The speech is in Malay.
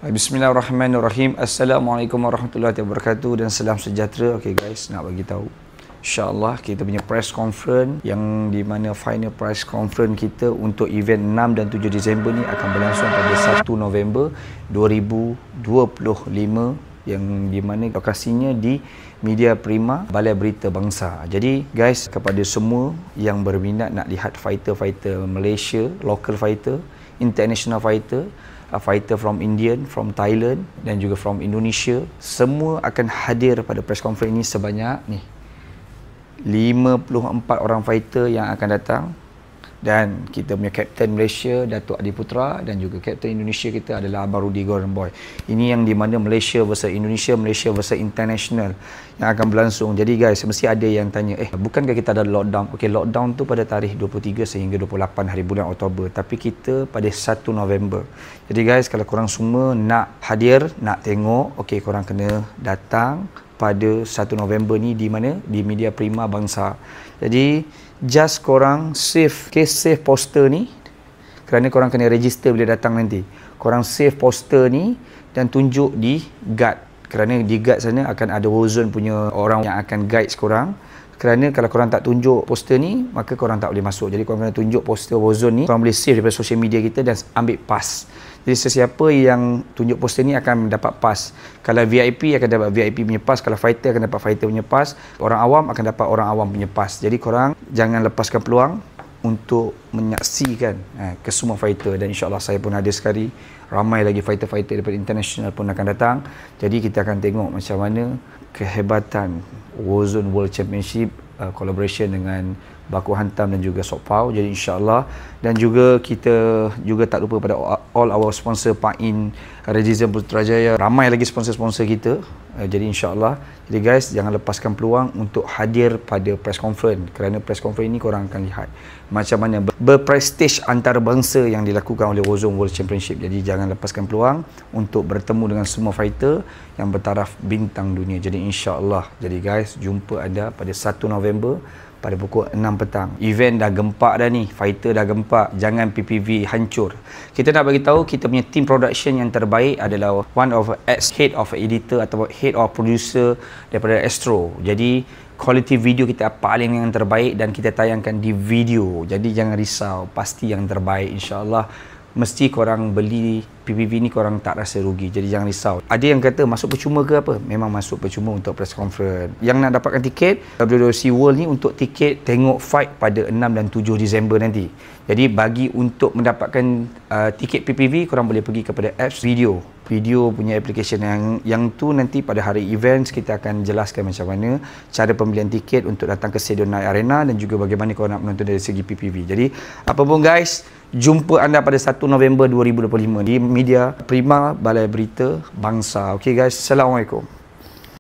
Bismillahirrahmanirrahim. Assalamualaikum warahmatullahi wabarakatuh dan salam sejahtera. Okey guys, nak bagi tahu. InsyaAllah kita punya press conference yang di mana final press conference kita untuk event 6 dan 7 Disember ni akan berlangsung pada 1 November 2025 yang di mana lokasinya di Media Prima, Balai Berita Bangsa. Jadi guys, kepada semua yang berminat nak lihat fighter-fighter Malaysia, local fighter, international fighter, fighter from Indian, from Thailand dan juga from Indonesia, semua akan hadir pada press conference ini sebanyak ni 54 orang fighter yang akan datang, dan kita punya Kapten Malaysia Datuk Adiputra dan juga Kapten Indonesia kita adalah Abang Rudy Golden Boy. Ini yang di mana Malaysia versus Indonesia, Malaysia versus international yang akan berlangsung. Jadi guys, mesti ada yang tanya, bukankah kita ada lockdown? Okey, lockdown tu pada tarikh 23 sehingga 28 hari bulan Oktober, tapi kita pada 1 November. Jadi guys, kalau korang semua nak hadir, nak tengok, okey, korang kena datang pada 1 November ni di mana? Di Media Prima Bangsa. Jadi just korang save, save poster ni, kerana korang kena register bila datang nanti. Korang save poster ni dan tunjuk di guard, kerana di guard sana akan ada Warzone punya orang yang akan guide korang. Kerana kalau korang tak tunjuk poster ni, maka korang tak boleh masuk. Jadi korang kena tunjuk poster Warzone ni, korang boleh save daripada social media kita dan ambil pass. Jadi sesiapa yang tunjuk poster ni akan mendapat pass. Kalau VIP akan dapat VIP punya pass, kalau fighter akan dapat fighter punya pass, orang awam akan dapat orang awam punya pass. Jadi korang jangan lepaskan peluang untuk menyaksikan ke semua fighter, dan insyaAllah saya pun ada sekali. Ramai lagi fighter-fighter daripada international pun akan datang. Jadi kita akan tengok macam mana kehebatan Warzone World Championship collaboration dengan Baku Hantam dan juga Sok Pau. Jadi insyaAllah, dan juga kita juga tak lupa pada all our sponsor, Pain, Redizen Putrajaya, ramai lagi sponsor-sponsor kita. Jadi insyaAllah, jadi guys, jangan lepaskan peluang untuk hadir pada press conference, kerana press conference ini korang akan lihat macam mana berprestige antarabangsa yang dilakukan oleh Warzone World Championship. Jadi jangan lepaskan peluang untuk bertemu dengan semua fighter yang bertaraf bintang dunia. Jadi insyaAllah, jadi guys, jumpa anda pada 1 November pada pukul 6 petang. Event dah gempak dah ni, fighter dah gempak, jangan PPV hancur. Kita nak bagi tahu kita punya team production yang terbaik adalah one of ex-head of editor atau head of producer daripada Astro. Jadi quality video kita paling yang terbaik dan kita tayangkan di video. Jadi jangan risau, pasti yang terbaik insya-Allah. Mesti korang beli PPV ni korang tak rasa rugi. Jadi jangan risau. Ada yang kata masuk percuma ke apa? Memang masuk percuma untuk press conference. Yang nak dapatkan tiket WWC World ni untuk tiket tengok fight pada 6 dan 7 Disember nanti. Jadi bagi untuk mendapatkan tiket PPV, korang boleh pergi kepada apps video punya application yang tu nanti pada hari events kita akan jelaskan macam mana cara pembelian tiket untuk datang ke Stadium Night Arena dan juga bagaimana korang nak menonton dari segi PPV. Jadi apa pun guys, jumpa anda pada 1 November 2025 di Media Prima Balai Berita Bangsa. Okey guys, Assalamualaikum.